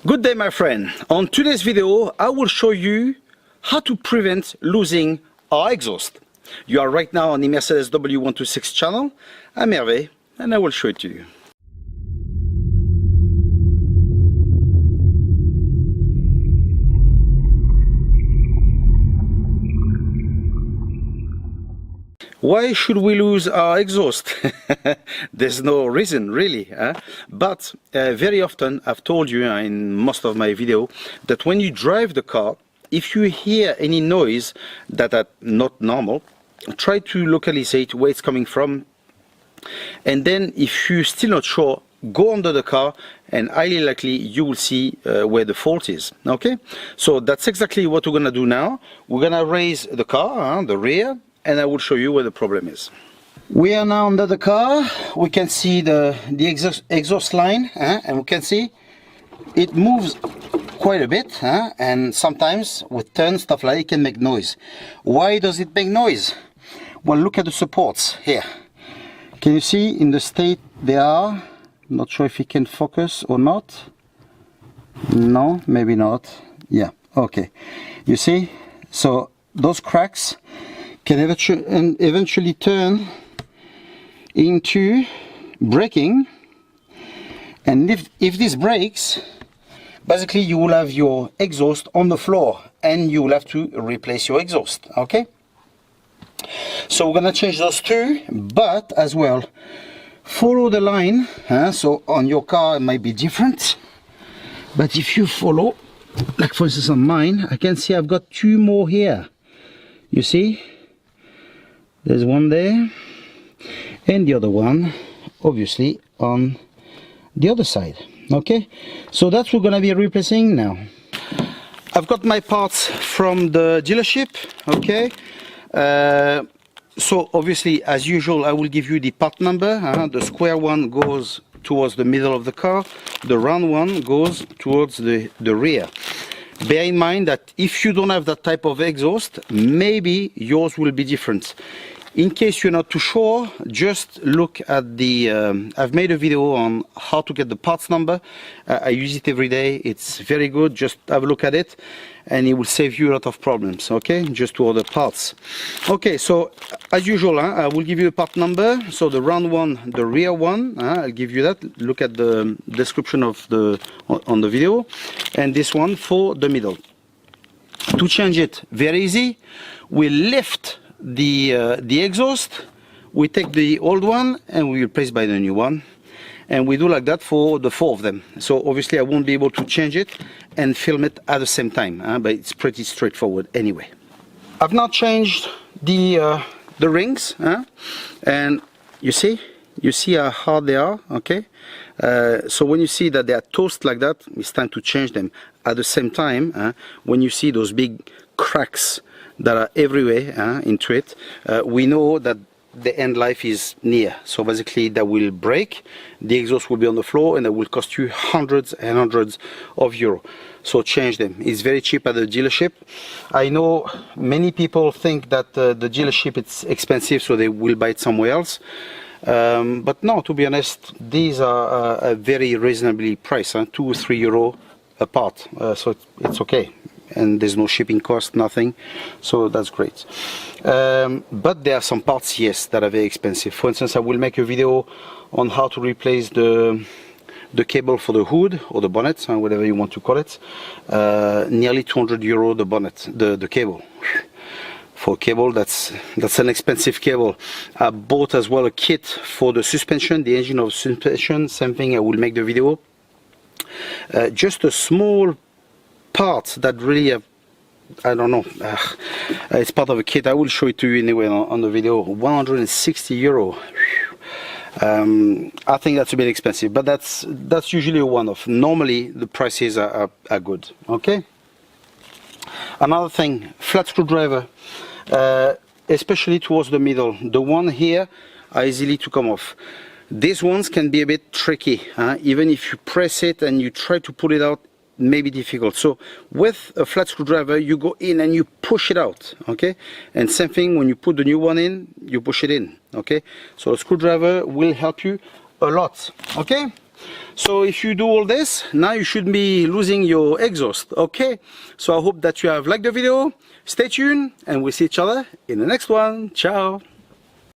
Good day, my friend. On today's video, I will show you how to prevent losing our exhaust. You are right now on the Mercedes W126 channel. I'm Hervé and I will show it to you. Why should we lose our exhaust? There's no reason really, but very often I've told you in most of my video that when you drive the car, if you hear any noise that are not normal, try to localize where it's coming from, and then if you're still not sure, go under the car and highly likely you will see where the fault is. Okay, so that's exactly what we're gonna do now. We're gonna raise the car, the rear, and I will show you where the problem is. We are now under the car. We can see the exhaust line, and we can see it moves quite a bit, and sometimes with turns, stuff like that, it can make noise. Why does it make noise? Well, look at the supports here. Can you see in the state they are? Not sure if you can focus or not. No, maybe not. Yeah, okay. You see, so those cracks can eventually turn into braking, and if this breaks, basically you will have your exhaust on the floor and you will have to replace your exhaust. Okay, so we're gonna change those two, but as well follow the line, so on your car it might be different, but if you follow, like for instance on mine, I can see I've got two more here. You see, there's one there and the other one obviously on the other side. Okay, so that's what we're going to be replacing now. I've got my parts from the dealership. Okay, so obviously as usual I will give you the part number. The square one goes towards the middle of the car, the round one goes towards the rear. Bear in mind that if you don't have that type of exhaust, maybe yours will be different. In case you're not too sure, just look at the I've made a video on how to get the parts number. I use it every day. It's very good. Just have a look at it and it will save you a lot of problems. Okay, just to order parts. Okay, so as usual, I will give you a part number. So the round one, the rear one, I'll give you that. Look at the description of on the video, and this one for the middle. To change it, very easy. We lift the exhaust, we take the old one and we replace by the new one, and we do like that for the four of them. So obviously I won't be able to change it and film it at the same time, but it's pretty straightforward anyway. I've now changed the rings, and you see how hard they are. Okay, so when you see that they are toast like that, it's time to change them. At the same time, when you see those big cracks that are everywhere into it, we know that the end life is near. So basically that will break, the exhaust will be on the floor, and that will cost you hundreds and hundreds of euros. So change them. It's very cheap at the dealership. I know many people think that the dealership it's expensive, so they will buy it somewhere else. But no, to be honest, these are a very reasonably priced, 2 or 3 euro a part. So it's okay. And there's no shipping cost, nothing, so that's great. But there are some parts, yes, that are very expensive. For instance, I will make a video on how to replace the cable for the hood or the bonnet, whatever you want to call it. Nearly 200 euro the bonnet, the cable. For cable, that's an expensive cable. I bought as well a kit for the suspension, the engine of suspension. Same thing, I will make the video. Just a small parts that really have, I don't know, it's part of a kit. I will show it to you anyway on the video. 160 euro. I think that's a bit expensive, but that's usually a one-off. Normally the prices are good. Okay, another thing, flat screwdriver, especially towards the middle. The one here are easily to come off. These ones can be a bit tricky, even if you press it and you try to pull it out, may be difficult. So with a flat screwdriver you go in and you push it out. Okay, and same thing when you put the new one in, you push it in. Okay, so a screwdriver will help you a lot. Okay, So if you do all this, now you should be losing your exhaust. Okay, so I hope that you have liked the video. Stay tuned and we'll see each other in the next one. Ciao.